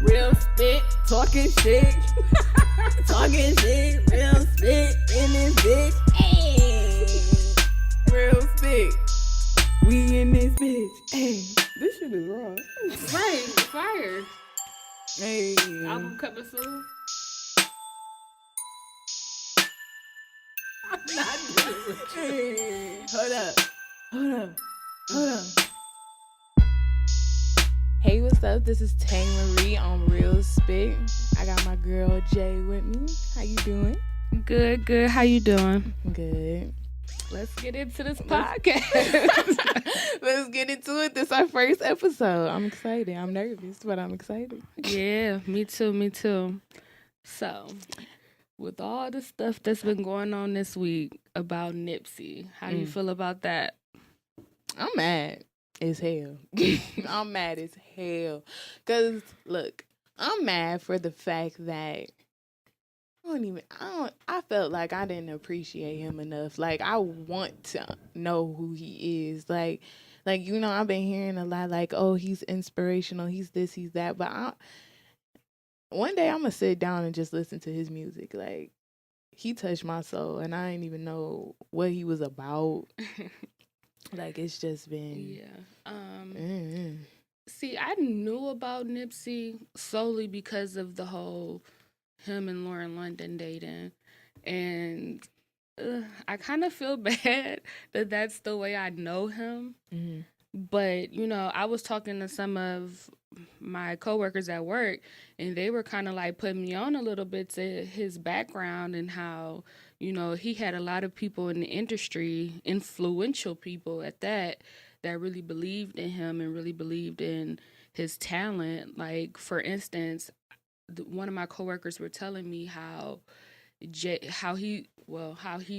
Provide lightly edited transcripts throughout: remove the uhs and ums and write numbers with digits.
Real spit, talking shit. Talking shit, real spit in this bitch. Hey, real spit. We in this bitch. Hey, this shit is wrong. Right, fire. Hey, Album coming soon. I'm not doing it with you. hey, hold up. Hey, what's up? This is Tay Marie on Real Spit. I got my girl Jay with me. How you doing? Good. How you doing? Good. Let's get into this podcast. Let's get into it. This is our first episode. I'm excited. I'm nervous, but I'm excited. Yeah, me too. So, with all the stuff that's been going on this week about Nipsey, how do you feel about that? I'm mad as hell. I'm mad as hell. Because, look, I'm mad for the fact that I felt like I didn't appreciate him enough. Like, I want to know who he is. Like, I've been hearing a lot like, oh, he's inspirational, he's this, he's that. But one day I'm going to sit down and just listen to his music. Like, he touched my soul, and I didn't even know what he was about. Like, it's just been... Yeah. See, I knew about Nipsey solely because of the whole him and Lauren London dating. And I kind of feel bad that that's the way I know him. Mm-hmm. But, I was talking to some of my coworkers at work, and they were kind of like putting me on a little bit to his background and how, he had a lot of people in the industry, influential people at that really believed in him and really believed in his talent. Like, for instance, one of my coworkers were telling me how he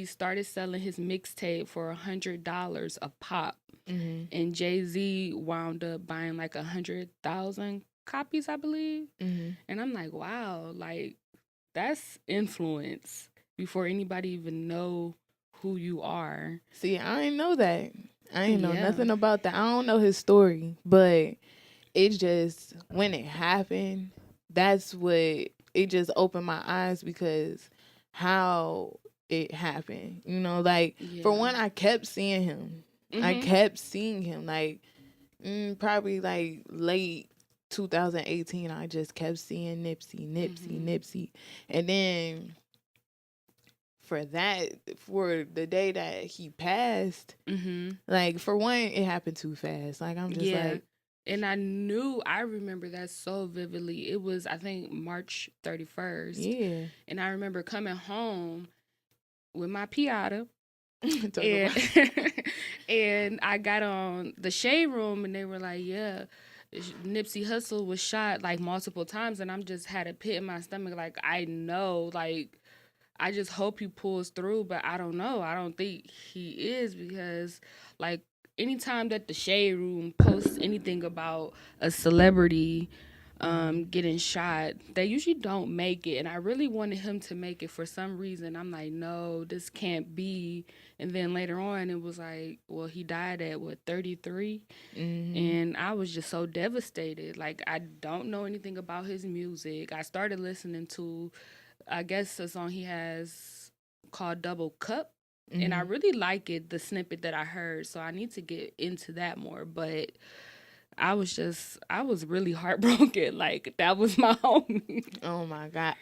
started selling his mixtape for $100 a pop. Mm-hmm. And Jay-Z wound up buying like 100,000 copies, I believe. Mm-hmm. And I'm like, wow, like, that's influence before anybody even know who you are. See, I didn't know that. I didn't know nothing about that. I don't know his story, but it just, when it happened, that's what, it just opened my eyes because how it happened. For one, I kept seeing him. Mm-hmm. I kept seeing him, like, probably, like, late 2018, I just kept seeing Nipsey. And then for the day that he passed, like, for one, it happened too fast. Like, I'm just like... And I remember that so vividly. It was, I think, March 31st. Yeah. And I remember coming home with my Piata. And I got on the Shade Room, and they were like, yeah, Nipsey Hussle was shot, like, multiple times. And I'm just had a pit in my stomach. Like, I know, like, I just hope he pulls through, but I don't know. I don't think he is because, like, anytime that the Shade Room posts anything about a celebrity getting shot, they usually don't make it. And I really wanted him to make it for some reason. I'm like, no, this can't be. And then later on, it was like, well, he died at, 33? Mm-hmm. And I was just so devastated. Like, I don't know anything about his music. I started listening to, I guess, a song he has called Double Cup. Mm-hmm. And I really like it, the snippet that I heard. So I need to get into that more. But I was really heartbroken. Like, that was my homie. Oh my God.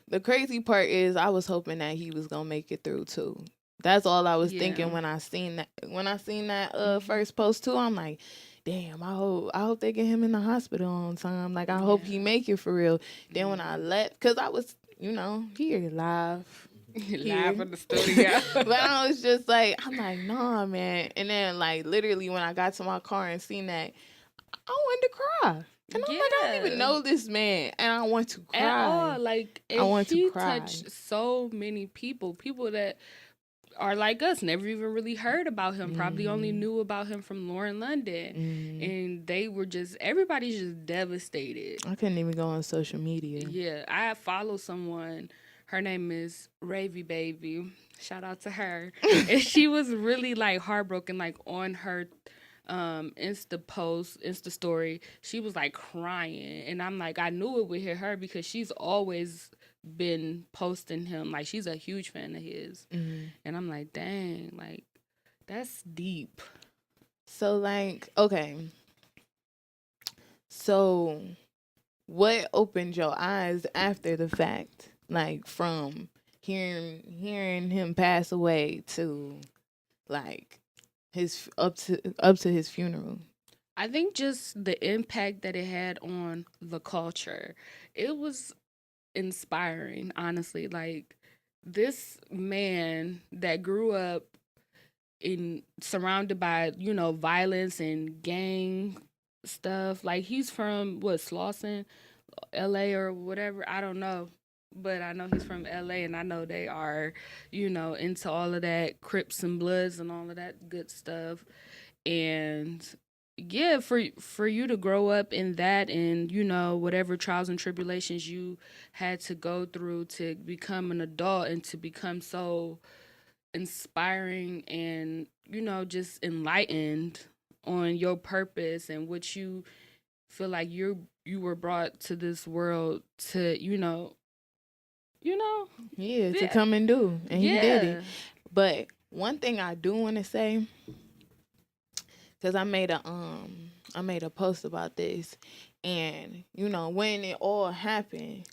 The crazy part is I was hoping that he was going to make it through too. That's all I was thinking when I seen that first post too. I'm like, damn, I hope they get him in the hospital on time. Like, I hope he make it for real. Then when I left, because I was, here live. Live in the studio. But I was just like, I'm like, nah, man. And then, like, literally when I got to my car and seen that, I wanted to cry. And I'm like, I don't even know this man, and I want to cry. At all. Like, I want to cry. He touched so many people that are like us, never even really heard about him, probably only knew about him from Lauren London. And they were everybody's just devastated. I couldn't even go on social media. Yeah, I follow someone, her name is Ravy Baby, shout out to her. And she was really, like, heartbroken, like, on her Insta story, she was like crying, and I'm like, I knew it would hit her because she's always been posting him, like she's a huge fan of his, and I'm like, dang, like that's deep. So like, okay, so what opened your eyes after the fact, like from hearing him pass away to like his up to his funeral? I think just the impact that it had on the culture. It was inspiring, honestly. Like this man that grew up in surrounded by, violence and gang stuff. Like he's from what, Slauson, LA or whatever. I don't know. But I know he's from LA, and I know they are, into all of that Crips and Bloods and all of that good stuff. And yeah, for you to grow up in that, and whatever trials and tribulations you had to go through to become an adult and to become so inspiring and just enlightened on your purpose and what you feel like you were brought to this world to Yeah, to yeah, come and do, and he did it. yeah. But one thing I do want to say, because I made a post about this, and when it all happened,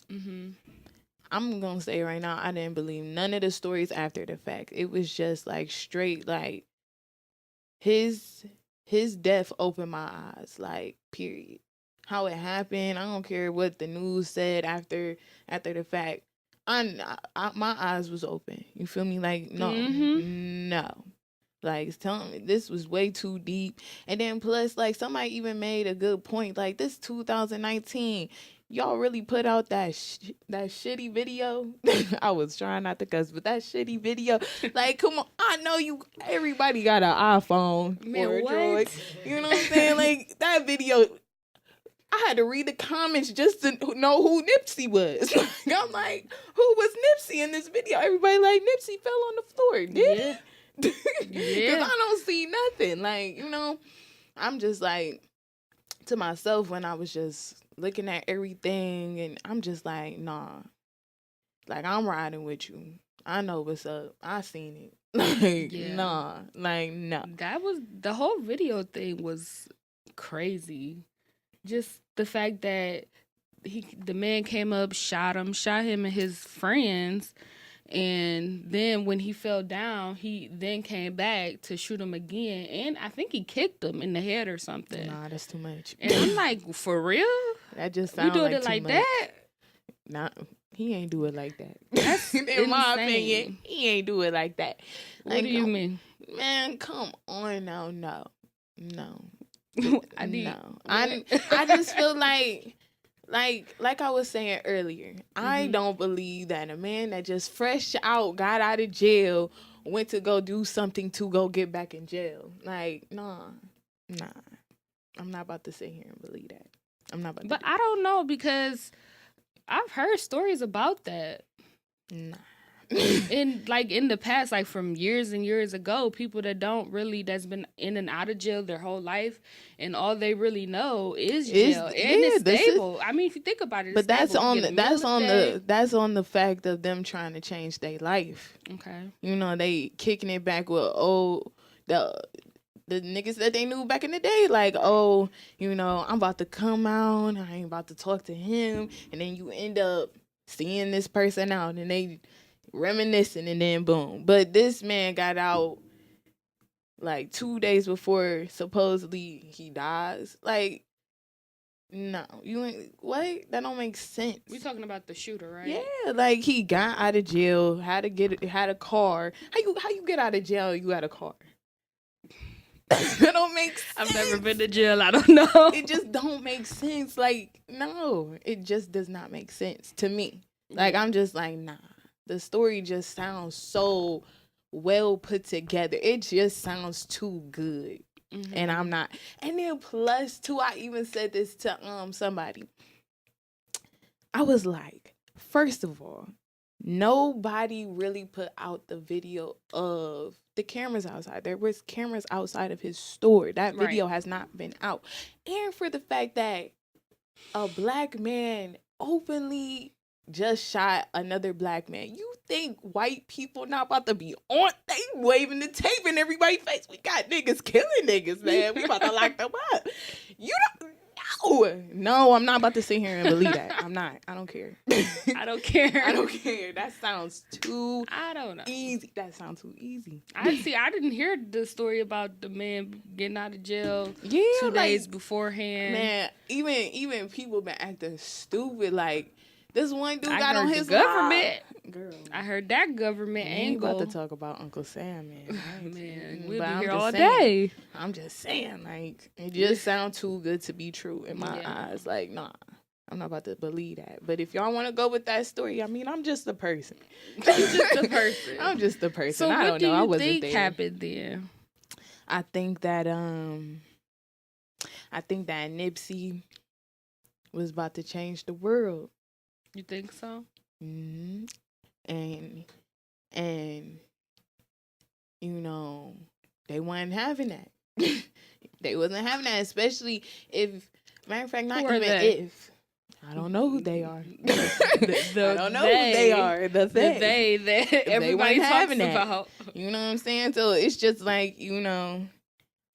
I'm gonna say right now, I didn't believe none of the stories after the fact. It was just like straight, like his death opened my eyes, like period. How it happened, I don't care what the news said after the fact. My eyes was open. You feel me? Like no. Like it's telling me this was way too deep. And then plus, like somebody even made a good point. Like this 2019, y'all really put out that shitty video. I was trying not to cuss, but that shitty video. Like, come on, I know you. Everybody got an iPhone Man, or a what? Droid. You know what I'm saying? Like that video. I had to read the comments just to know who Nipsey was. Like, I'm like, who was Nipsey in this video? Everybody like, Nipsey fell on the floor. Did he? Because I don't see nothing. Like, I'm just like, to myself when I was just looking at everything, and I'm just like, nah. Like, I'm riding with you. I know what's up. I seen it. Like, nah. Like, no. That was, the whole video thing was crazy. Just the fact that the man came up, shot him and his friends, and then when he fell down, he then came back to shoot him again, and I think he kicked him in the head or something. Nah, that's too much. And I'm like, for real? That just sounds you doing like it too like much. that? Nah, he ain't do it like that. That's in my opinion, he ain't do it like that. What do you mean? Man, come on now, no. I just feel like I was saying earlier, I don't believe that a man that just fresh got out of jail, went to go do something to go get back in jail. Like, nah. I'm not about to sit here and believe that. I'm not about to. But I don't know, because I've heard stories about that. Nah. in the past, like from years and years ago, people that's been in and out of jail their whole life, and all they really know is jail, and it's stable. I mean, if you think about it, but that's on the fact of them trying to change their life. Okay, they kicking it back with the niggas that they knew back in the day, like, I'm about to come out, I ain't about to talk to him, and then you end up seeing this person out, and they reminiscing, and then boom. But this man got out like 2 days before supposedly he dies. Like, no, you ain't. What? That don't make sense. We talking about the shooter, right? Yeah, like he got out of jail, had a car. How you get out of jail? You had a car. That don't make sense. I've never been to jail. I don't know. It just don't make sense. Like, no, it just does not make sense to me. Like, I'm just like, nah. The story just sounds so well put together. It just sounds too good. And I'm not. And then plus too, I even said this to somebody. I was like, first of all, nobody really put out the video of the cameras outside. There was cameras outside of his store. That video has not been out. And for the fact that a black man openly just shot another black man. You think white people not about to be on? They waving the tape in everybody's face. We got niggas killing niggas, man. We about to lock them up. You don't know. No, I'm not about to sit here and believe that. I'm not. I don't care. I don't care. I don't care. That sounds too I don't know. easy. That sounds too easy. I didn't hear the story about the man getting out of jail 2 days beforehand. Man, even people been acting stupid. Like, this one dude got on his government. Girl, I heard that government ain't about to talk about Uncle Sam, man. Man, we'll be here all day. I'm just saying, like, it just sounds too good to be true in my eyes. Like, nah, I'm not about to believe that. But if y'all want to go with that story, I mean, I'm just a person. I'm just a person. So I don't know. I wasn't think there. Happened then? I think that Nipsey was about to change the world. You think so? Mm-hmm. And you know, they weren't having that. They wasn't having that, especially if, matter of fact, not even if. I don't know who they are. I don't know who they are. The they that everybody talks about. You know what I'm saying? So it's just like, you know,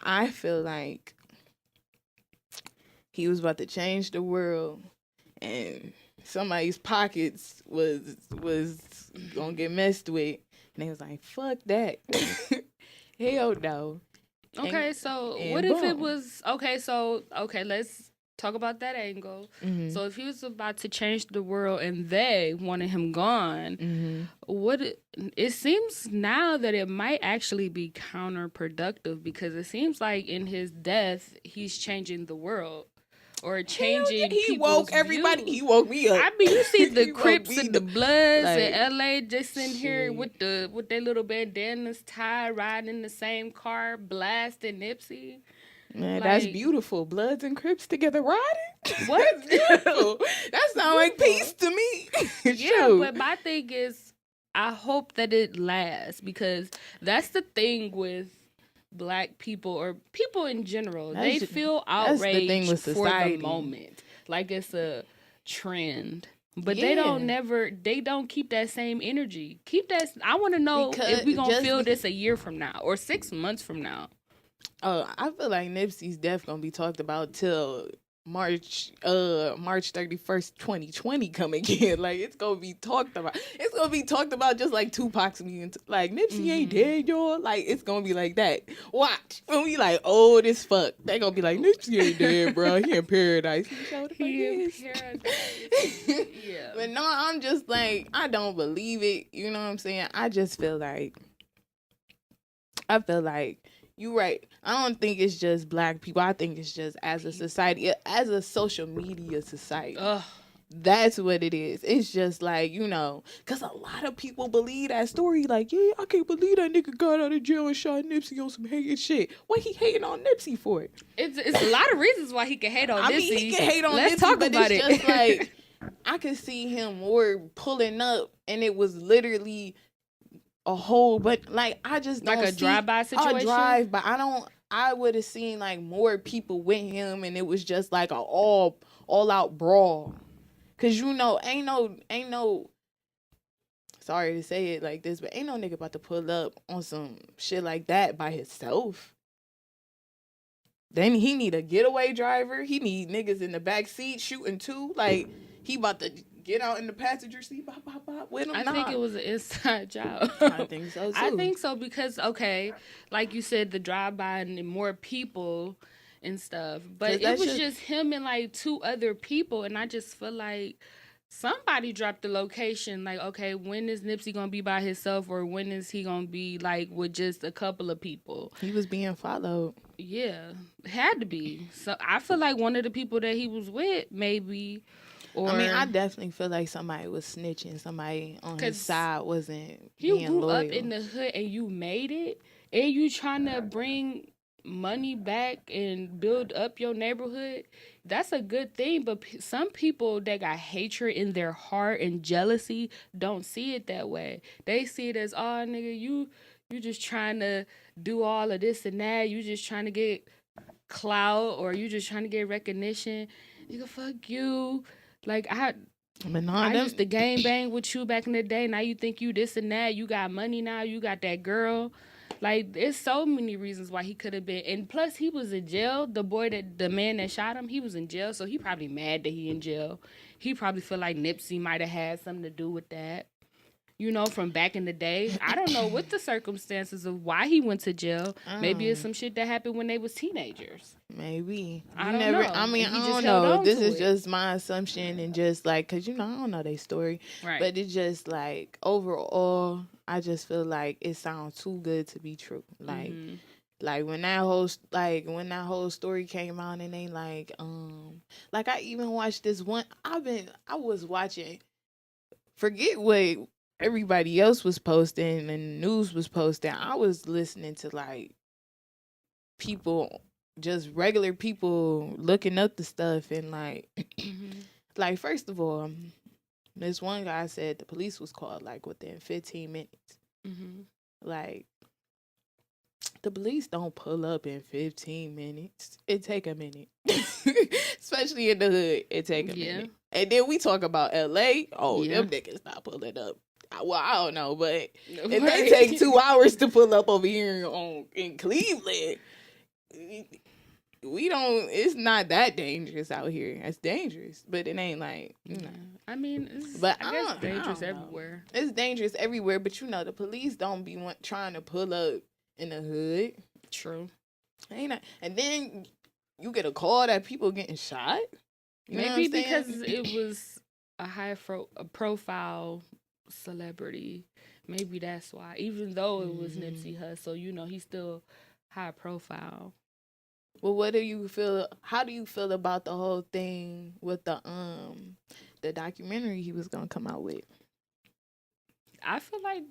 I feel like he was about to change the world, and somebody's pockets was gonna get messed with, and they was like, "Fuck that." Hell no. Okay, so what if it was let's talk about that angle. Mm-hmm. So if he was about to change the world and they wanted him gone, it seems now that it might actually be counterproductive, because it seems like in his death he's changing the world. Or changing he woke everybody. He woke me up. I mean, you see the Crips and the Bloods in LA just in here with their little bandanas tied, riding in the same car, blasting Nipsey. Man, that's beautiful. Bloods and Crips together riding. What? That's beautiful. That sounds like peace to me. Yeah, but my thing is, I hope that it lasts, because that's the thing with Black people or people in general. They feel outraged for the moment, like it's a trend, but they don't keep that same energy. Keep that. I want to know if we gonna feel this a year from now or 6 months from now. Oh, I feel like Nipsey's death gonna be talked about till March 31st, 2020 come again. Like, it's gonna be talked about. It's gonna be talked about just like Tupac's being like, Nipsey ain't dead, y'all. Like, it's gonna be like that. Watch. When we like, oh, this fuck. They gonna be like, Nipsey ain't dead, bro. He in paradise. He in paradise. Yeah. But no, I'm just like, I don't believe it. You know what I'm saying? I feel like you're right. I don't think it's just Black people. I think it's just as a society, as a social media society. That's what it is. It's just like, you know, because a lot of people believe that story. Like, yeah, I can't believe that nigga got out of jail and shot Nipsey on some hating shit. What he hating on Nipsey for? It's a lot of reasons why he can hate on Nipsey. I mean, he can hate on Let's Nipsey, talk but about it's just like, I could see him more pulling up, and it was literally a whole, but like, I just don't like a drive-by situation. A drive-by. I would have seen like more people with him, and it was just like a all out brawl. Cause you know, ain't no. Sorry to say it like this, but ain't no nigga about to pull up on some shit like that by himself. Then he need a getaway driver. He need niggas in the back seat shooting too. Like, he about to get out in the passenger seat, bop, bop, bop, with him. I think it was an inside job. I think so, too. I think so because, okay, like you said, the drive-by and more people and stuff. But it was just him and, like, 2 other people, and I just feel like somebody dropped the location. Like, okay, when is Nipsey going to be by himself, or when is he going to be, like, with just a couple of people? He was being followed. Yeah, had to be. So I feel like one of the people that he was with, maybe... Or, I mean, I definitely feel like somebody was snitching. Somebody on his side wasn't you being grew loyal. up in the hood and you made it, and you trying to bring money back and build up your neighborhood, that's a good thing. But some people that got hatred in their heart and jealousy don't see it that way. They see it as, oh, nigga, you just trying to do all of this and that. You just trying to get clout, or you just trying to get recognition. Nigga, fuck you. Like, I used to gang bang with you back in the day. Now you think you this and that. You got money now. You got that girl. Like, there's so many reasons why he could have been. And plus, he was in jail. The man that shot him, he was in jail. So he probably mad that he in jail. He probably feel like Nipsey might have had something to do with that. You know, from back in the day. I don't know what the circumstances of why he went to jail. Maybe it's some shit that happened when they was teenagers. Maybe. I don't know. I mean, I don't know. This is just my assumption, and just like, because, you know, I don't know their story. Right. But it's just like, overall, I just feel like it sounds too good to be true. Like, like when that whole story came out, and they like I even watched this one. I was watching, forget what everybody else was posting and the news was posting. I was listening to like people, just regular people looking up the stuff, and like like, first of all, this one guy said the police was called like within 15 minutes. Like, the police don't pull up in 15 minutes. It take a minute. Especially in the hood, it take a minute. And then we talk about LA. Oh, them niggas not pulling up. Well, I don't know, but if they take 2 hours to pull up over here in Cleveland, we don't. It's not that dangerous out here. It's dangerous, but it ain't like, you know. I mean, I guess it's dangerous everywhere. It's dangerous everywhere, but you know, the police don't be trying to pull up in the hood. True. Ain't I? And then you get a call that people getting shot. Maybe because it was a profile celebrity. Maybe that's why. Even though it was Nipsey Hussle, you know, he's still high profile. Well, what do you feel? How do you feel about the whole thing with the documentary he was gonna come out with? I feel like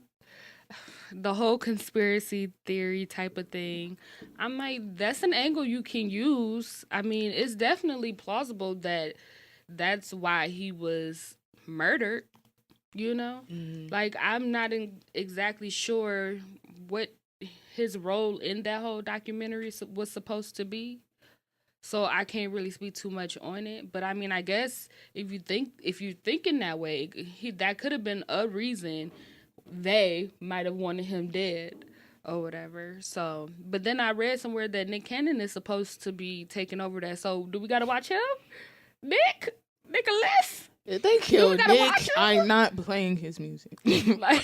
the whole conspiracy theory type of thing, I'm like, that's an angle you can use. I mean, it's definitely plausible that that's why he was murdered, you know? Like, I'm not exactly sure what his role in that whole documentary was supposed to be. So I can't really speak too much on it. But I mean, I guess if you're thinking that way, that could have been a reason they might have wanted him dead or whatever. So, but then I read somewhere that Nick Cannon is supposed to be taking over that. So do we gotta watch him? Nicholas? If they kill Nick, I'm not playing his music. Like,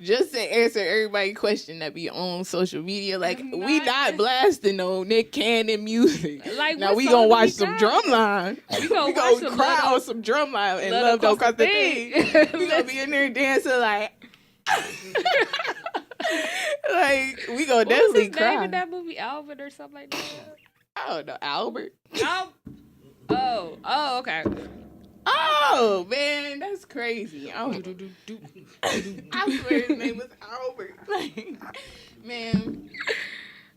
just to answer everybody's question that be on social media, like, we not blasting no Nick Cannon music. Like, now we gonna watch some Drumline. We gonna cry on some Drumline and Love Don't Cost a Thing. We gonna be in there dancing like, like, we gonna definitely cry. Name in that movie, Albert or something like that? I don't know, Albert. Oh, okay. Oh, man, that's crazy. I swear his name was Albert. Like, man.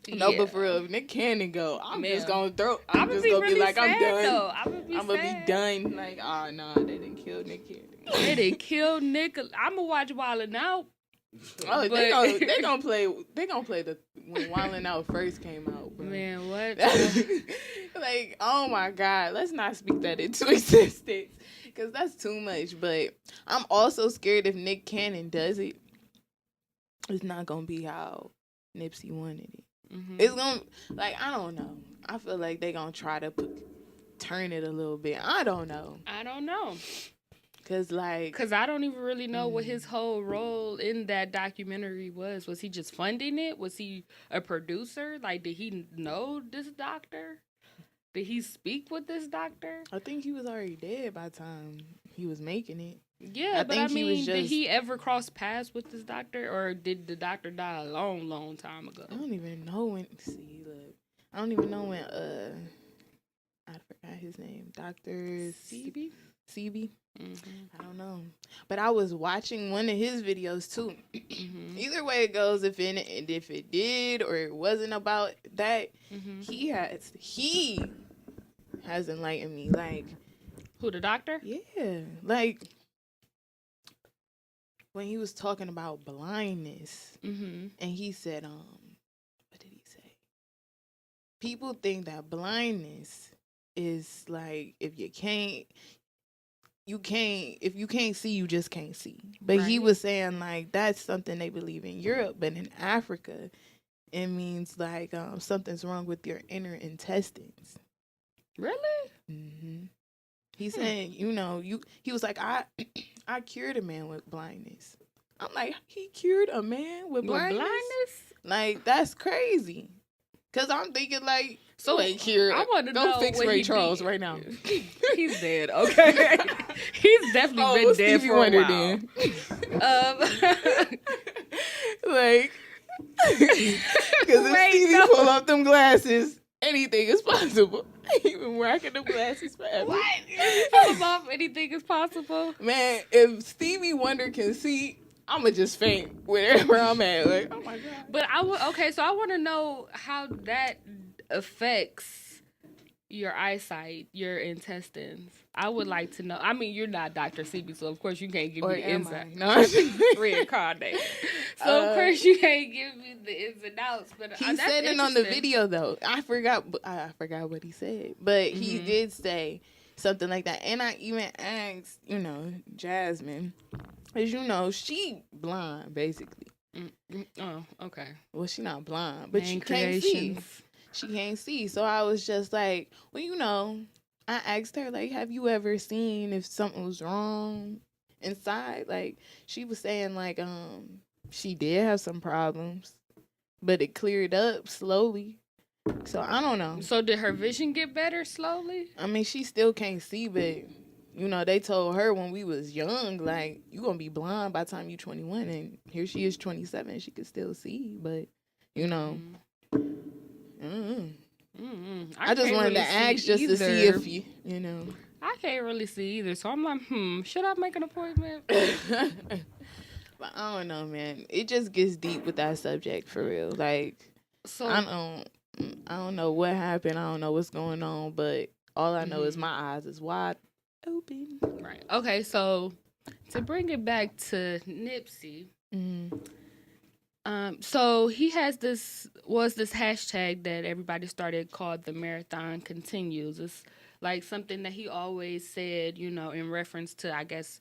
No, but for real, if Nick Cannon go, I'm just gonna be really like, I'm done. I'm gonna be done. Like, oh, no, they didn't kill Nick Cannon. They didn't kill Nick. I'm gonna watch Wildin' Out. Oh, they gonna play the when Wildin' Out first came out, bro. Man, what? Like, oh my God, let's not speak that into existence, because that's too much. But I'm also scared if Nick Cannon does it, it's not gonna be how Nipsey wanted it. It's gonna, like, I don't know. I feel like they gonna try to turn it a little bit. I don't know. Cause I don't even really know what his whole role in that documentary was. Was he just funding it? Was he a producer? Like, did he know this doctor? Did he speak with this doctor? I think he was already dead by the time he was making it. Yeah, but I mean, did he ever cross paths with this doctor, or did the doctor die a long, long time ago? I don't even know when. I don't even know when. I forgot his name. Dr. CB. I don't know, but I was watching one of his videos too. Either way it goes, if it did or it wasn't about that, he has enlightened me. Like, who, the doctor? Yeah, like when he was talking about blindness, and he said, what did he say? People think that blindness is like if you can't see, you just can't see. But he was saying like that's something they believe in Europe, but in Africa, it means like something's wrong with your inner intestines. Really? He said, he was like, I cured a man with blindness. I'm like, he cured a man with blindness? Like, that's crazy. Cause I'm thinking like, so ain't cured. I want to know. Don't fix Ray Charles right now. He's dead. Okay, he's definitely been dead for a while. Then. Like, because if Stevie pull up them glasses, anything is possible. He been rocking them glasses forever. What? Pull them off, anything is possible. Man, if Stevie Wonder can see, I'ma just faint wherever I'm at. Like, oh my god. But so I want to know how that affects your eyesight, your intestines. I would like to know. I mean, you're not Dr. CB, so of course you can't give me the insight. No, reincarnated. So of course you can't give me the ins and outs. But he said it on the video though. I forgot what he said, but he did say something like that. And I even asked, Jasmine, as she blind basically. Oh, okay. Well, she not blind, but she can't see. She can't see. So I was just like, well, I asked her, like, have you ever seen if something was wrong inside? Like, she was saying, like, she did have some problems, but it cleared up slowly. So I don't know. So did her vision get better slowly? I mean, she still can't see, but, they told her when we was young, like, you going to be blind by the time you 21. And here she is 27. She could still see, but, I just wanted to ask just to see if you I can't really see either, so I'm like, should I make an appointment? But I don't know, man. It just gets deep with that subject for real. Like, so I don't know what happened. I don't know what's going on, but all I know is my eyes is wide open. Right. Okay, so to bring it back to Nipsey. So he has this hashtag that everybody started called the Marathon Continues. It's like something that he always said, in reference to, I guess,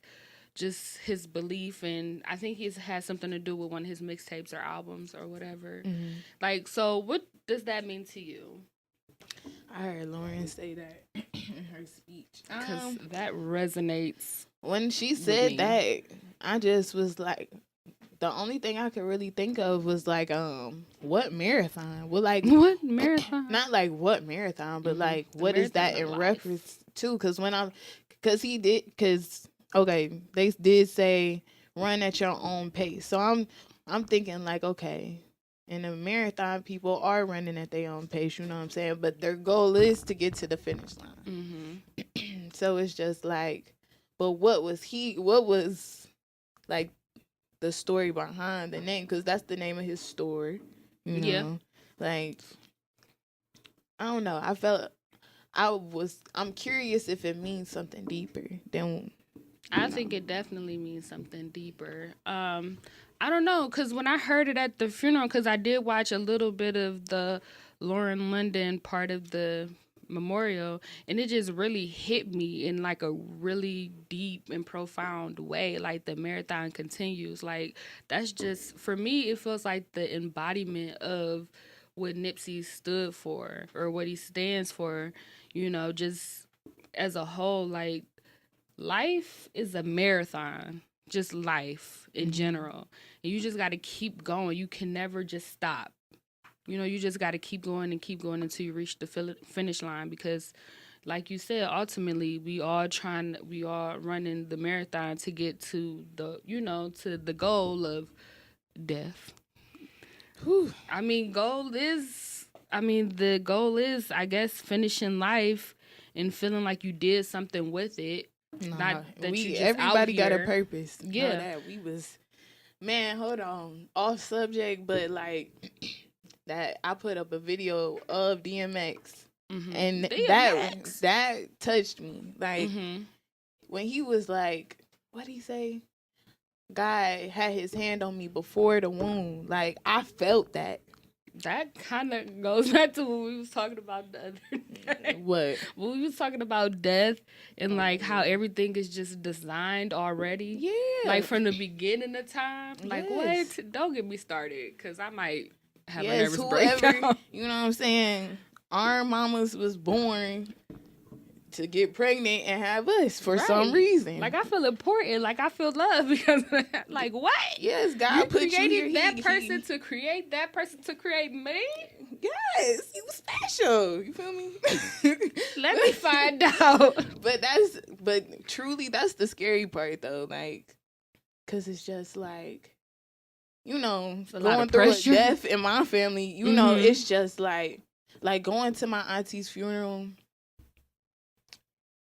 just his belief, and I think he has something to do with one of his mixtapes or albums or whatever. Like, so what does that mean to you? I heard Lauren say that in her speech. Because that resonates. When she said that, I just was like, the only thing I could really think of was like, what marathon? Well, like, what marathon? Not like what marathon, but like, what is that in reference to? Because they did say run at your own pace. So I'm thinking like, okay, in a marathon, people are running at their own pace. You know what I'm saying? But their goal is to get to the finish line. So it's just like, but what was like the story behind the name? Because that's the name of his store. Like, I don't know. I'm curious if it means something deeper than. I think it definitely means something deeper. I don't know, because when I heard it at the funeral, because I did watch a little bit of the Lauren London part of the memorial, and it just really hit me in like a really deep and profound way. Like, the marathon continues. Like, that's just, for me, it feels like the embodiment of what Nipsey stood for or what he stands for, just as a whole. Like, life is a marathon, just life in general. And you just got to keep going. You can never just stop. You just got to keep going until you reach the finish line. Because, like you said, ultimately, we all running the marathon to get to to the goal of death. Whew. The goal is, I guess, finishing life and feeling like you did something with it. Not that you just everybody out got a here. purpose. Yeah. Know that we was, man, hold on, off subject, but like that I put up a video of DMX, and DMX. that touched me. Like when he was like, what did he say? God had his hand on me before the womb. Like I felt that. That kind of goes back to what we was talking about the other day. What? When we was talking about death and like how everything is just designed already. Yeah. Like from the beginning of time. Like Yes. what? Don't get me started, because I might have a Yes, nervous whoever, breakdown. you know what I'm saying? Our mamas was born to get pregnant and have us for some reason. Like I feel important. Like I feel love because like what? Yes, God You put you here. created that person to create that person to create me? Yes, you special. You feel me? Let me find out. But truly, that's the scary part though. Like, cause it's just like, you know, going through a death in my family. You know, it's just like going to my auntie's funeral.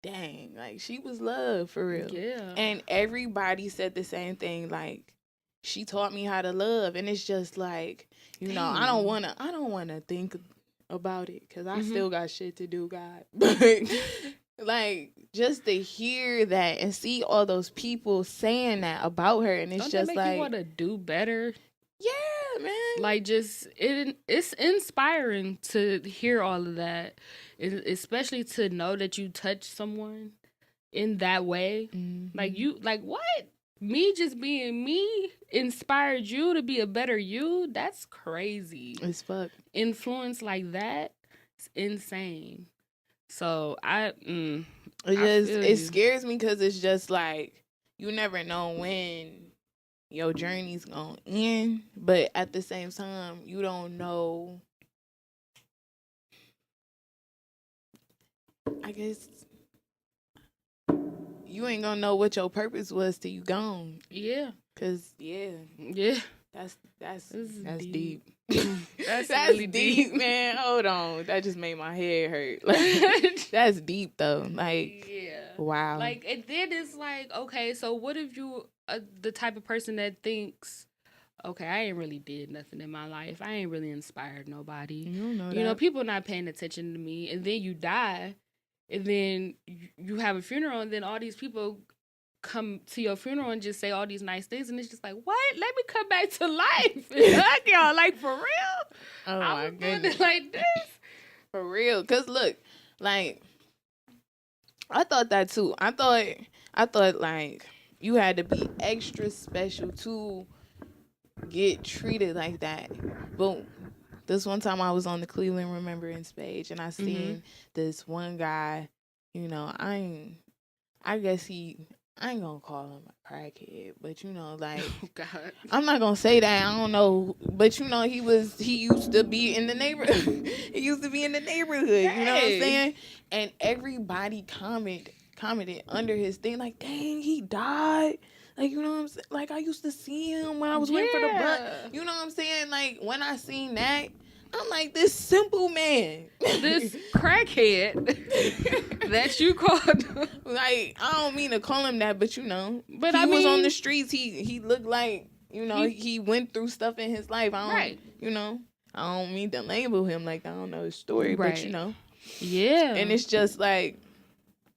Dang, like she was loved for real. Yeah. And everybody said the same thing. Like, she taught me how to love, and it's just like, you know, I don't wanna think about it because I still got shit to do, God. But like, just to hear that and see all those people saying that about her, and it's don't just that make like, you want to do better. Yeah, man. Like, just it's inspiring to hear all of that, especially to know that you touch someone in that way. Like you, like what? Me just being me inspired you to be a better you. That's crazy. As fuck. Influence like that, it's insane. So it scares me because it's just like you never know when your journey's gonna end, but at the same time, you don't know. I guess you ain't gonna know what your purpose was till you gone. Yeah. Cause that's deep. That's really deep, man. Hold on, that just made my head hurt. Like, that's deep though. Like, wow. Like, and then it's like, okay, so what if you the type of person that thinks, okay, I ain't really did nothing in my life. I ain't really inspired nobody. You know, people not paying attention to me, and then you die, and then you have a funeral, and then all these people come to your funeral and just say all these nice things, and it's just like, what? Let me come back to life and hug y'all, like, for real? Oh my goodness. Like this? For real. Cause look, like, I thought that too. I thought like you had to be extra special to get treated like that. But this one time I was on the Cleveland Remembrance page and I seen this one guy, you know, I ain't gonna call him a crackhead, but you know, like, oh God, I'm not gonna say that. I don't know, but you know, he used to be in the neighborhood. He used to be in the neighborhood. You know what I'm saying? And everybody commented under his thing, like, dang, he died. Like, you know what I'm saying? Like, I used to see him when I was waiting for the bus. You know what I'm saying? Like, when I seen that, I'm like, this simple man. This crackhead that you called. Like, I don't mean to call him that, but you know. But he was on the streets. He looked like, you know, he went through stuff in his life. You know, I don't mean to label him like I don't know his story, but you know. Yeah. And it's just like,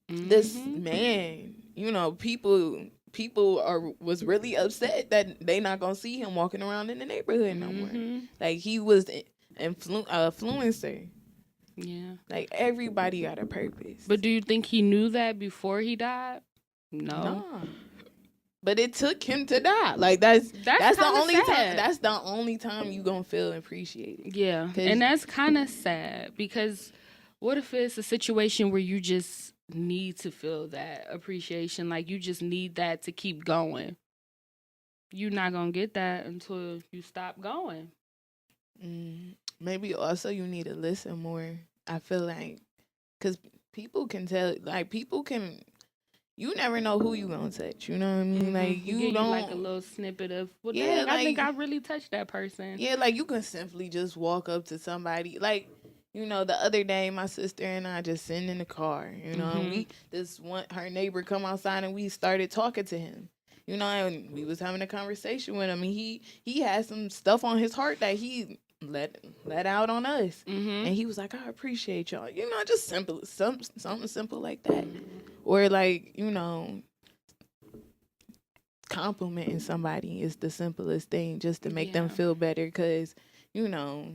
this man, you know, people was really upset that they not gonna see him walking around in the neighborhood no more. Like, he was influencer. Yeah. Like, everybody got a purpose. But do you think he knew that before he died? No. But it took him to die. Like, that's the only sad. time. That's the only time you gonna feel appreciated. Yeah, and that's kind of sad, because what if it's a situation where you just need to feel that appreciation? Like, you just need that to keep going. You're not gonna get that until you stop going. Maybe also you need to listen more. I feel like, because people can tell, like, you never know who you gonna touch. You know what I mean? Like, you don't, like a little snippet of, well, dang, like, I think I really touched that person. Yeah, like, you can simply just walk up to somebody. Like, you know, the other day, my sister and I just sitting in the car, you know, and her neighbor come outside and we started talking to him, you know, and we was having a conversation with him, and he had some stuff on his heart that he let out on us, and he was like, I appreciate y'all, you know, just something simple like that, or like, you know, complimenting somebody is the simplest thing just to make them feel better, because, you know,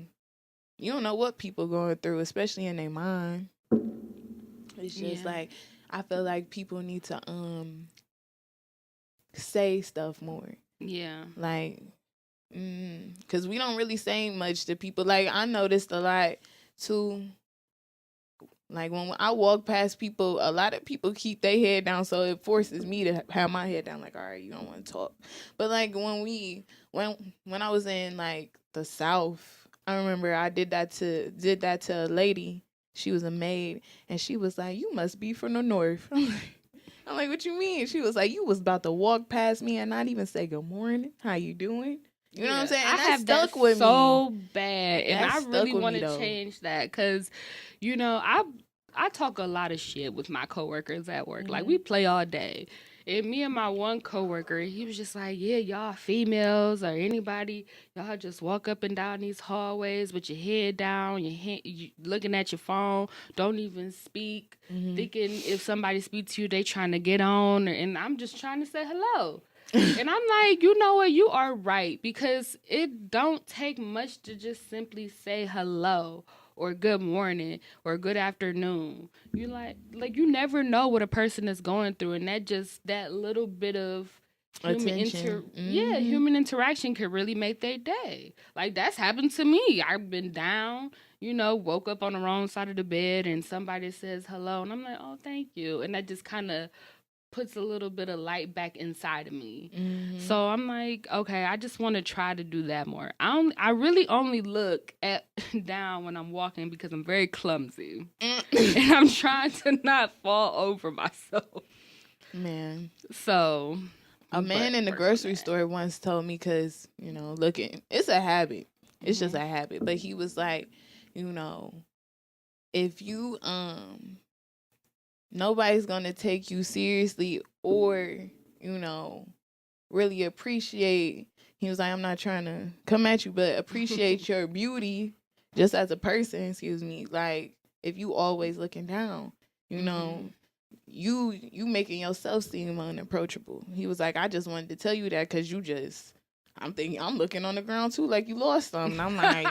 you don't know what people going through, especially in their mind. It's just like, I feel like people need to say stuff more. Yeah. Like, because we don't really say much to people. Like, I noticed a lot too. Like, when I walk past people, a lot of people keep their head down, so it forces me to have my head down. Like, all right, you don't want to talk. But like when I was in like the South, I remember I did that to a lady. She was a maid, and she was like, "You must be from the North." I'm like, "What you mean?" She was like, "You was about to walk past me and not even say good morning. How you doing?" You know what I'm saying? And I have stuck that with so me. bad, and I really want to change that, because, you know, I talk a lot of shit with my coworkers at work. Like, we play all day. And me and my one coworker, he was just like, yeah, y'all females or anybody, y'all just walk up and down these hallways with your head down, you looking at your phone, don't even speak, thinking if somebody speaks to you, they trying to get on, and I'm just trying to say hello. And I'm like, you know what? You are right, because it don't take much to just simply say hello or good morning or good afternoon. You like you never know what a person is going through, and that little bit of human interaction could really make their day. Like, that's happened to me. I've been down, you know, woke up on the wrong side of the bed, and somebody says hello, and I'm like, oh, thank you, and that just kind of puts a little bit of light back inside of me. So I'm like, okay, I just want to try to do that more. I really only look down when I'm walking, because I'm very clumsy. And I'm trying to not fall over myself. Man. So a man in the grocery store once told me, because, you know, it's a habit. It's just a habit. But he was like, you know, if you nobody's gonna take you seriously or, you know, really appreciate. He was like, I'm not trying to come at you, but appreciate your beauty just as a person, excuse me. Like, if you always looking down, you know, you making yourself seem unapproachable. He was like, I just wanted to tell you that, because I'm thinking, I'm looking on the ground too, like you lost something. I'm like,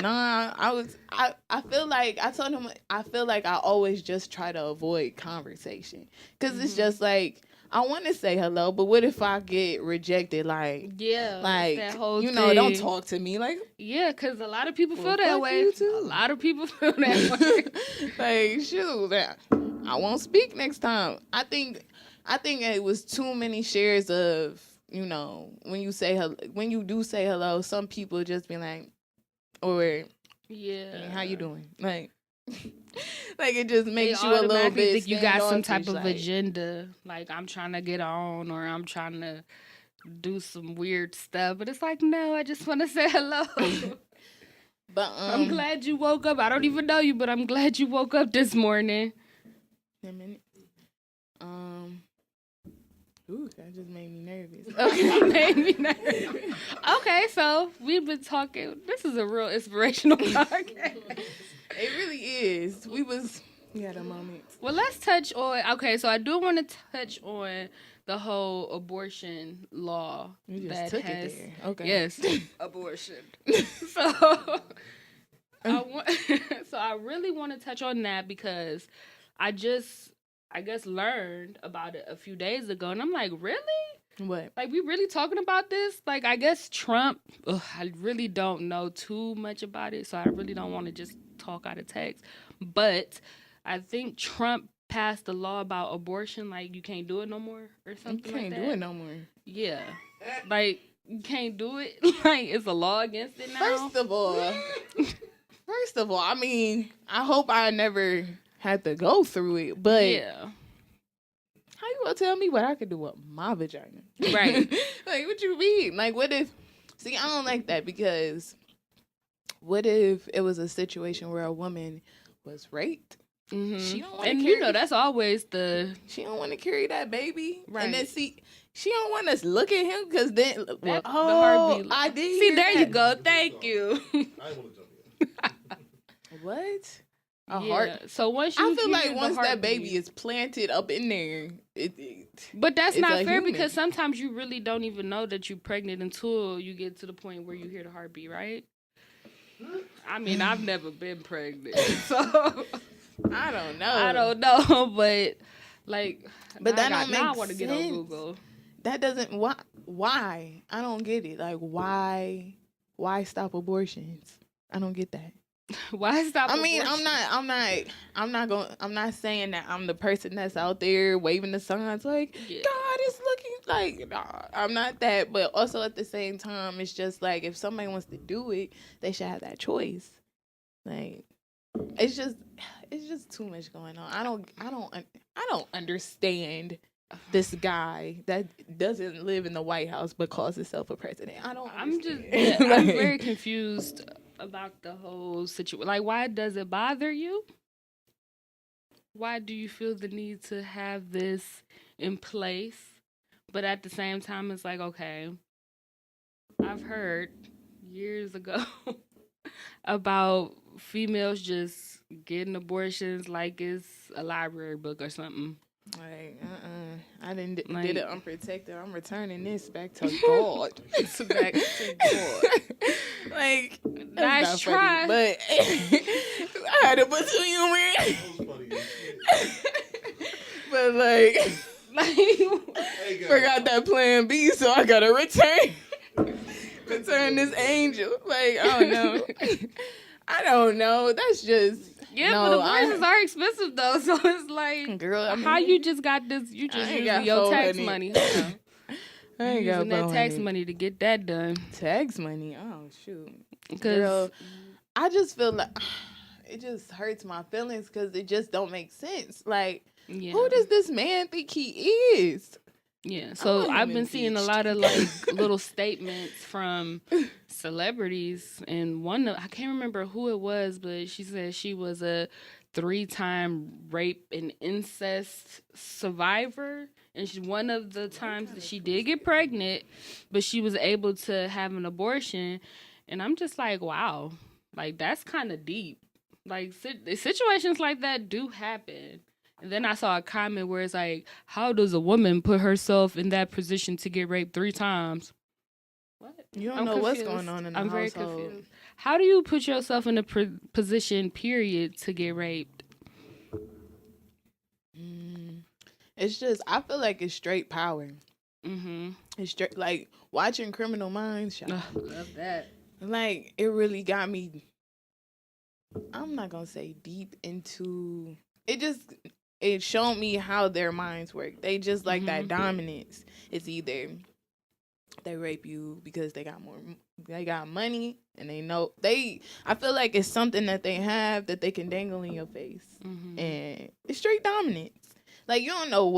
nah, I feel like, I told him, I feel like I always just try to avoid conversation. Because it's just like, I want to say hello, but what if I get rejected? Like, that whole you know, thing. Don't talk to me. Like, yeah, because a lot of people feel that way. You too. A lot of people feel that way. Like, shoot, I won't speak next time. I think it was too many shares of, you know, when you do say hello, some people just be like, or hey, how you doing? Like, like, it just makes you a little bit think you got some type of agenda. Like, I'm trying to get on, or I'm trying to do some weird stuff. But it's like, no, I just want to say hello. But I'm glad you woke up. I don't even know you, but I'm glad you woke up this morning. A minute. Ooh, that just made me nervous. Okay, made me nervous. Okay, so we've been talking. This is a real inspirational podcast. It really is. We had a moment. Well, let's touch on. Okay, so I do want to touch on the whole abortion law. You just took it there. Okay. Yes, abortion. So I really want to touch on that, because I guess learned about it a few days ago, and I'm like, really? What? Like, we really talking about this? Like, I guess Trump, I really don't know too much about it, so I really don't want to just talk out of text. But I think Trump passed a law about abortion, like, you can't do it no more or something like that. You can't do it no more. Yeah. Like, you can't do it. Like, it's a law against it now. First of all, I mean, I hope I never had to go through it, but yeah. How you gonna tell me what I could do with my vagina? Right. Like, what you mean? Like, what if... See, I don't like that, because what if it was a situation where a woman was raped? Mm-hmm. She don't want and carry, that's always she don't want to carry that baby, right. And then she don't want us look at him because then the heartbeat. I did. See, there you go. Thank you. I want to jump in. What? Heart. So once you, I feel like once that baby is planted up in there, but that's not fair because sometimes you really don't even know that you're pregnant until you get to the point where you hear the heartbeat, right? I mean, I've never been pregnant, so I don't know, but like, but that don't make sense. Now I want to get on Google. That doesn't why? I don't get it. Like why stop abortions? I don't get that. Why stop? I mean, I'm not saying that I'm the person that's out there waving the signs like God is looking like. Nah, I'm not that. But also at the same time, it's just like if somebody wants to do it, they should have that choice. Like it's just too much going on. I don't understand this guy that doesn't live in the White House but calls himself a president. I'm very confused about the whole situation. Like, why does it bother you? Why do you feel the need to have this in place? But at the same time, it's like, okay, I've heard years ago about females just getting abortions like it's a library book or something. Like, I didn't did it unprotected. I'm returning this back to God. Back to God. Like, nice try. Funny, but I had to put some humor in. But forgot that plan B, so I gotta return this angel. Like, I don't know. I don't know. That's just. Yeah, but abortions are expensive though, so it's like, girl, I mean, how you just got this? You just using your tax money. I ain't using that tax money to get that done. Tax money? Oh shoot, girl, I just feel like it just hurts my feelings because it just don't make sense. Like, who does this man think he is? Yeah, so I've been seeing a lot of like little statements from celebrities, and I can't remember who it was, but she said she was a 3-time rape and incest survivor, and one of the times that she did get pregnant, but she was able to have an abortion, and I'm just like, wow, like that's kind of deep. Like situations like that do happen. And then I saw a comment where it's like, how does a woman put herself in that position to get raped 3 times? What? You don't know confused. What's going on in the household. I'm very confused. How do you put yourself in a position, period, to get raped? It's just, I feel like it's straight power. Mm-hmm. It's straight, like, watching Criminal Minds. Love that. Like, it really got me, I'm not going to say deep into, it showed me how their minds work. They just like that dominance. It's either they rape you because they got money, and I feel like it's something that they have that they can dangle in your face. And it's straight dominance. Like, you don't know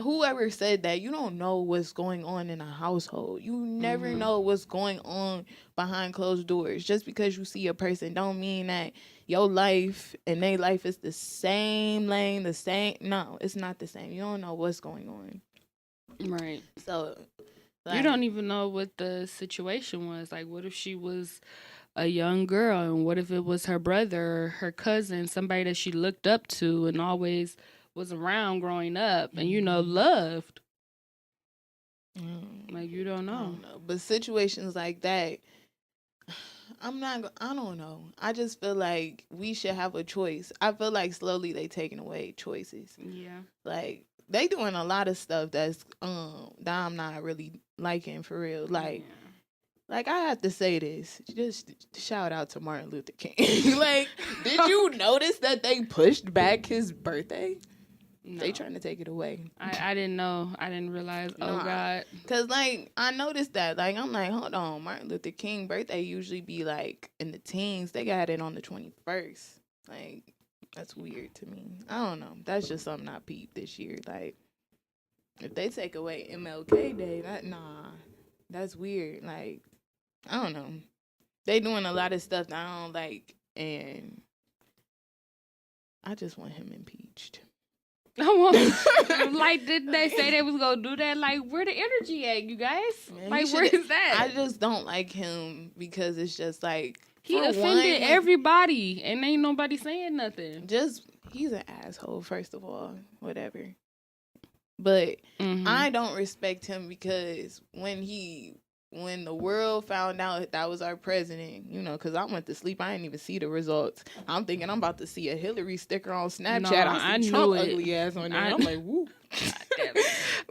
whoever said that, you don't know what's going on in a household. You never know what's going on behind closed doors. Just because you see a person don't mean that your life and their life is the same lane, the same. No, it's not the same. You don't know what's going on. Right. So, like, you don't even know what the situation was. Like, what if she was a young girl, and what if it was her brother or her cousin, somebody that she looked up to and always was around growing up and, loved. Like, you don't know. I don't know. But situations like that, I don't know. I just feel like we should have a choice. I feel like slowly they taking away choices. Yeah. Like, they doing a lot of stuff that I'm not really liking for real. Like, like, I have to say this. Just shout out to Martin Luther King. Like, did you notice that they pushed back his birthday? No. They trying to take it away. I didn't know. I didn't realize. Oh, God. Because, like, I noticed that. Like, I'm like, hold on. Martin Luther King birthday usually be, like, in the teens. They got it on the 21st. Like, that's weird to me. I don't know. That's just something I peeped this year. Like, if they take away MLK Day, that's weird. Like, I don't know. They doing a lot of stuff that I don't like, and I just want him impeached. Like, didn't they say they was gonna do that? Like, where the energy at, you guys? Man, like, where is that? I just don't like him because it's just like he offended everybody, and ain't nobody saying nothing. Just he's an asshole, first of all, whatever. But I don't respect him because when the world found out that was our president, you know, because I went to sleep, I didn't even see the results. I'm thinking I'm about to see a Hillary sticker on Snapchat. No, I see Trump ugly ass on there. I'm like, woo.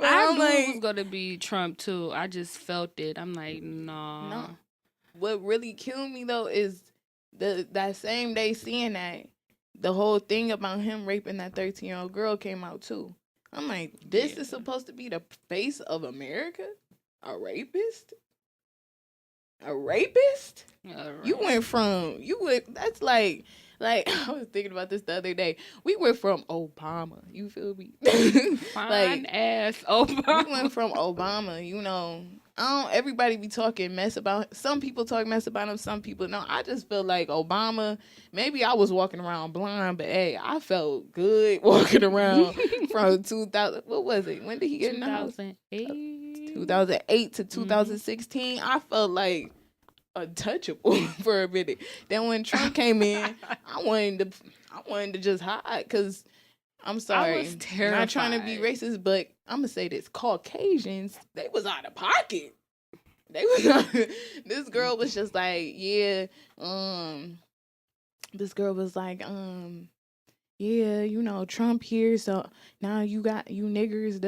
I knew it was gonna be Trump too. I just felt it. I'm like, no. What really killed me though is that same day seeing that the whole thing about him raping that 13-year-old girl came out too. I'm like, this is supposed to be the face of America? A rapist? A rapist? Right. That's like I was thinking about this the other day. We went from Obama, you feel me? Fine ass Obama. We went from Obama, you know. Everybody be talking mess about, some people talk mess about him, some people no. I just feel like Obama, maybe I was walking around blind, but hey, I felt good walking around from 2000, what was it? When did he get in the house? 2008 to 2016. I felt like untouchable for a minute. Then when Trump came in, I wanted to just hide because I'm sorry, I was terrified. Not trying to be racist, but I'm gonna say this: Caucasians, they was out of pocket. This girl was just like, yeah, this girl was like, yeah, you know, Trump here, so now you got you niggers,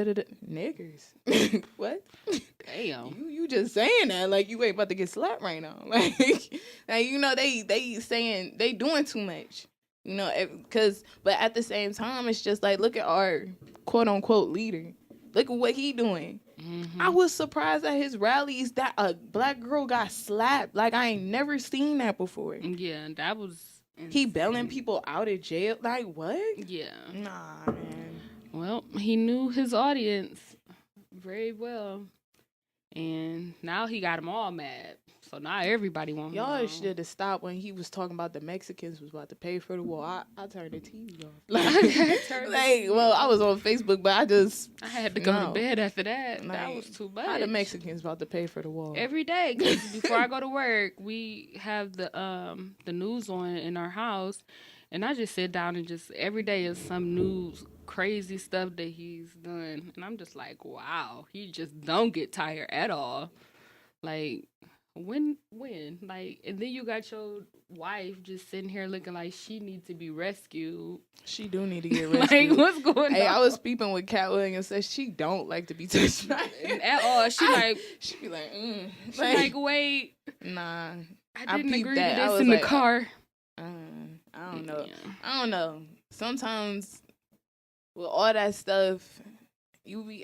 niggers. What? Damn. You just saying that like you ain't about to get slapped right now. Like you know, they saying they doing too much. You know, but at the same time, it's just like, look at our quote unquote leader. Look at what he doing. I was surprised at his rallies that a black girl got slapped. Like, I ain't never seen that before. Yeah, that was insane. He bailing people out of jail. Like, what? Yeah. Nah, man. Well, he knew his audience very well. And now he got them all mad. So now everybody wants Y'all should have stopped when he was talking about the Mexicans was about to pay for the wall. I turned the TV off. I was on Facebook, but I had to go to bed after that. That was too much. How the Mexicans about to pay for the wall? Every day. 'Cause before I go to work, we have the news on in our house. And I just sit down and just every day is some news, crazy stuff that he's done. And I'm just like, wow, he just don't get tired at all. Like, when? Like, and then you got your wife just sitting here looking like she needs to be rescued. She do need to get rescued. Like, what's going on? Hey, I was speaking with Cat Williams and said she don't like to be touched by him. At all. She be like, She like, wait. Nah. I didn't agree to this in the car. I don't know. Yeah. I don't know. Sometimes with all that stuff,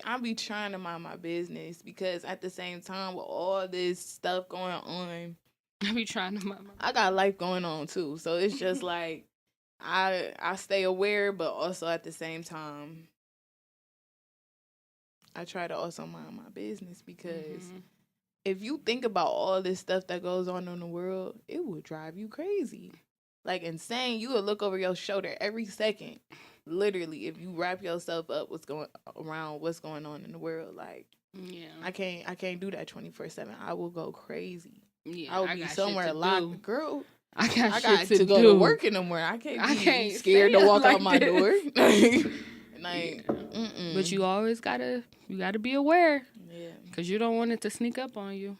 I be trying to mind my business because at the same time with all this stuff going on, I be trying to mind my business. I got life going on too. So it's just like I stay aware, but also at the same time I try to also mind my business because if you think about all this stuff that goes on in the world, it will drive you crazy. Like insane. You will look over your shoulder every second. Literally, if you wrap yourself up what's going on in the world, like I can't do that 24/7. I will go crazy. Yeah, I will be somewhere locked. Girl, I got to go to work in the morning. I can't be scared to walk out my door. But you always gotta be aware. Yeah, because you don't want it to sneak up on you.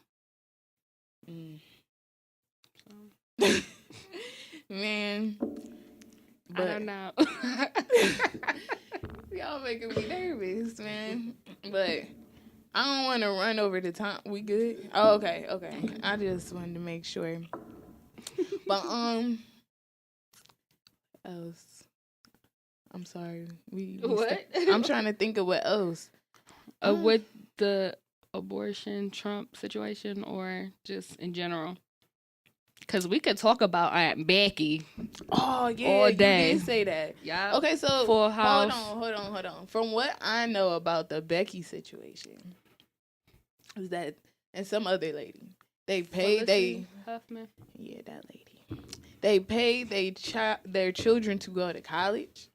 Man, but I don't know. Y'all making me nervous, man. But I don't want to run over the time. We good? Oh, okay. I just wanted to make sure. But else. I'm sorry. What? I'm trying to think of what else. With the abortion Trump situation or just in general? Because we could talk about Aunt Becky. Oh, yeah. All day. You did say that. Yeah. Okay, so Full House. Hold on. From what I know about the Becky situation is that, and some other lady, They paid Felicity Huffman. yeah, that lady. They paid their children to go to college.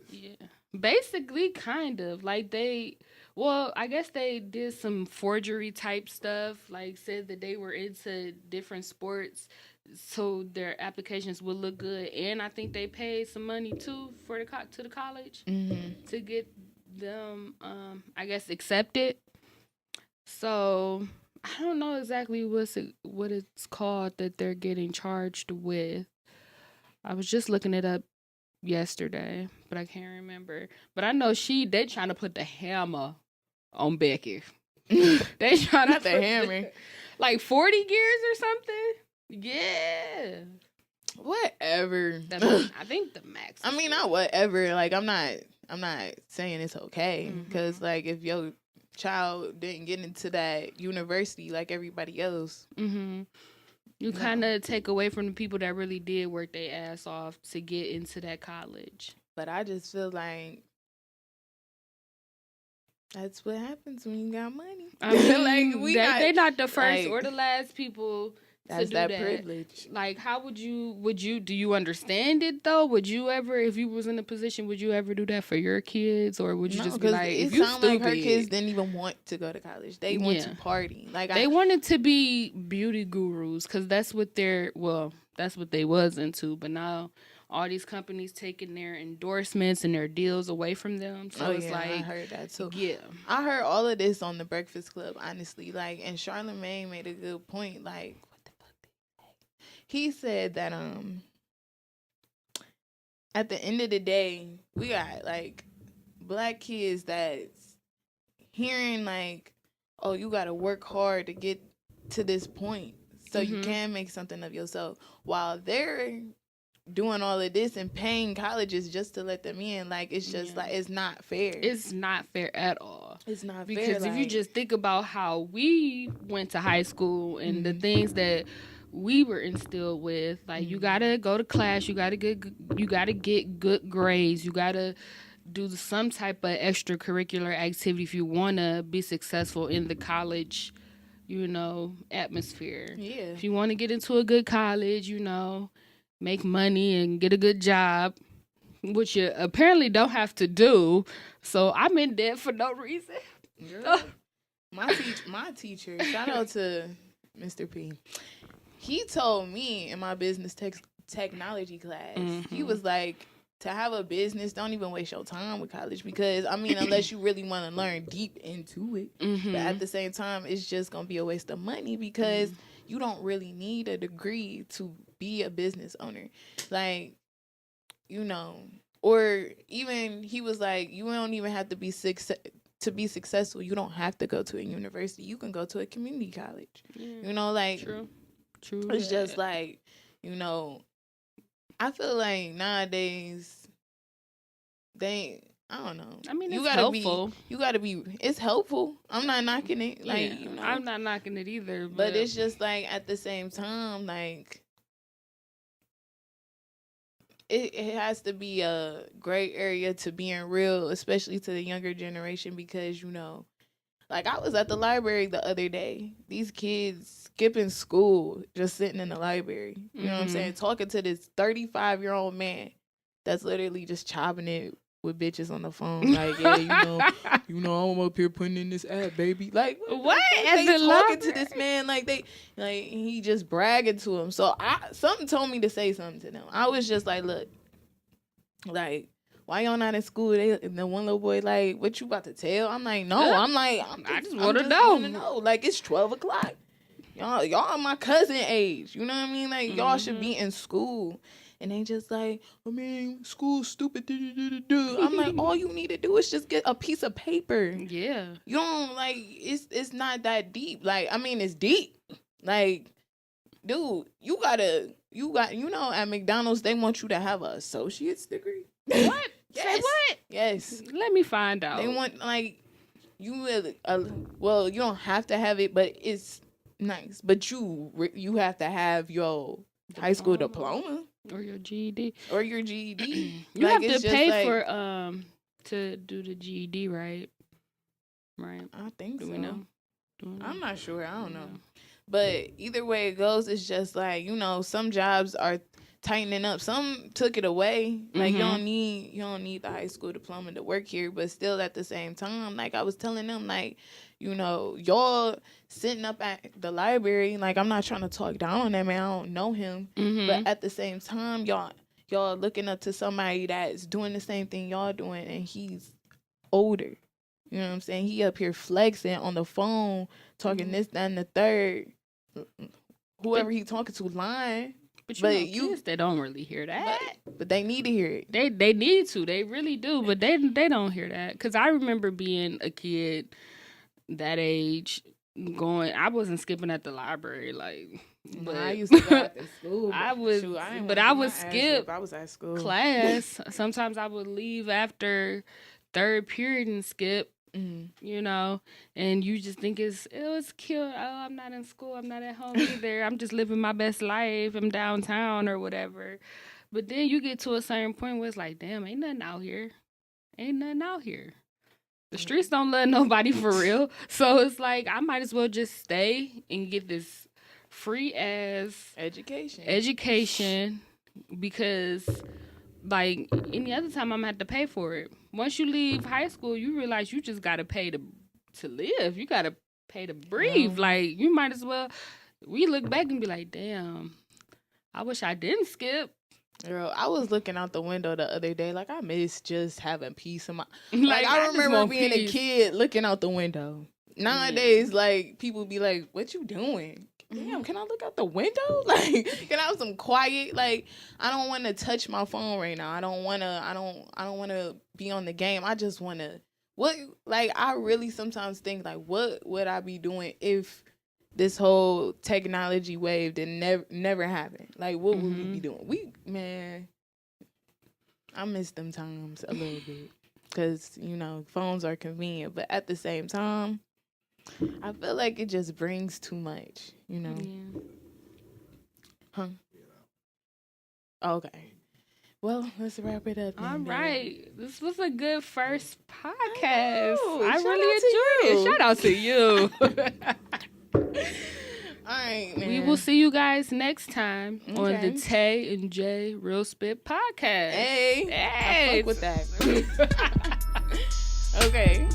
Yeah. Basically, kind of. Like I guess they did some forgery type stuff, like said that they were into different sports so their applications would look good. And I think they paid some money too for to the college to get them, I guess, accepted. So I don't know exactly what it's called that they're getting charged with. I was just looking it up yesterday, but I can't remember. But I know they trying to put the hammer on Becky. They trying to Not the hammer. like 40 years or something. Yeah. Whatever. I think the max. I mean, not whatever. Like, I'm not saying it's okay because like if your child didn't get into that university like everybody else, you kind of take away from the people that really did work their ass off to get into that college. But I just feel like that's what happens when you got money. I mean, like they're not the first or the last people. That's that privilege. Like, how do you understand it though? Would you ever, if you was in a position, would you ever do that for your kids, or would you just be like, it sounds like her kids didn't even want to go to college. They want to party. Like they wanted to be beauty gurus because that's what they was into. But now all these companies taking their endorsements and their deals away from them. So it's like, I heard that too. Yeah, I heard all of this on the Breakfast Club. Honestly, like, and Charlamagne made a good point. Like, he said that at the end of the day, we got like black kids that's hearing like, oh, you gotta work hard to get to this point so you can make something of yourself, while they're doing all of this and paying colleges just to let them in. Like, it's just like, it's not fair. It's not fair at all. It's not fair. Because if you just think about how we went to high school and the things that we were instilled with, like, you gotta go to class, you gotta get good grades, you gotta do some type of extracurricular activity if you wanna be successful in the college, atmosphere. Yeah. If you want to get into a good college, make money and get a good job, which you apparently don't have to do. So I'm in debt for no reason. Girl, my teacher, shout out to Mr. P. He told me in my business technology class, he was like, to have a business, don't even waste your time with college because, I mean, unless you really want to learn deep into it. But at the same time, it's just going to be a waste of money because you don't really need a degree to be a business owner. Like, or even he was like, you don't even have to be to be successful. You don't have to go to a university. You can go to a community college. True. It's just like, I feel like nowadays I don't know. I mean, it's helpful. It's helpful. I'm not knocking it. Like, I'm not knocking it either. But it's just like, at the same time, like, it has to be a great area to being real, especially to the younger generation, because, like, I was at the library the other day. These kids skipping school, just sitting in the library. You know what I'm saying? Talking to this 35-year-old man that's literally just chopping it with bitches on the phone. Like, yeah, I'm up here putting in this ad, baby. Like, what? They talking to this man like he just bragging to him. So something told me to say something to them. I was just like, look, like, why y'all not in school? And the one little boy like, what you about to tell? I'm like, no. I just want to know. Like, it's 12 o'clock. Y'all are my cousin age. You know what I mean? Like, y'all should be in school. And they just like, I mean, school's stupid. I'm like, all you need to do is just get a piece of paper. Yeah. You don't, like, it's not that deep. Like, I mean, it's deep. Like, dude, at McDonald's, they want you to have an associate's degree. What? Yes. Say what? Yes. Let me find out. They want, like, you don't have to have it, but it's nice. But you have to have your high school diploma. Or your GED. You like, have to pay for to do the GED, right? Right. I think so. Do we know? I'm not sure. I don't know. But either way it goes, it's just like, you know, some jobs are tightening up. Some took it away. Like, you don't need the high school diploma to work here. But still, at the same time, like I was telling them, like, you know, y'all sitting up at the library. Like, I'm not trying to talk down on that man. I don't know him. But at the same time, y'all looking up to somebody that's doing the same thing y'all doing, and he's older. You know what I'm saying? He up here flexing on the phone, talking this, that, and the third. Whoever he talking to lying. But you know, kids, they don't really hear that. But they need to hear it. They need to. They really do. But they don't hear that. Because I remember being a kid that age going. I wasn't skipping at the library. Like, but I used to go after school. I would skip. I was at school. Class. Sometimes I would leave after third period and skip. You know, and you just think it was cute. Oh, I'm not in school. I'm not at home either. I'm just living my best life. I'm downtown or whatever. But then you get to a certain point where it's like, damn, ain't nothing out here. The streets don't let nobody for real. So it's like, I might as well just stay and get this free ass education because, like, any other time I'm gonna have to pay for it. Once you leave high school, you realize you just gotta pay to live. You gotta pay to breathe. Like, you might as well. We look back and be like, damn, I wish I didn't skip. Girl, I was looking out the window the other day. Like, I miss just having peace in my. Like, I remember being a kid looking out the window. Nowadays, like, people be like, "What you doing?" Damn, can I look out the window? Like, can I have some quiet? Like, I don't want to touch my phone right now. I don't want to be on the game. I just want to, I really sometimes think, like, what would I be doing if this whole technology wave didn't never happen? Like, what would we be doing? I miss them times a little bit because, you know, phones are convenient, but at the same time, I feel like it just brings too much, you know? Yeah. Huh? Okay. Well, let's wrap it up. All right. This was a good first podcast. I really enjoyed it. Shout out to you. All right, man. We will see you guys next time on the Tay and Jay Real Spit podcast. Hey. I fuck with that. Okay.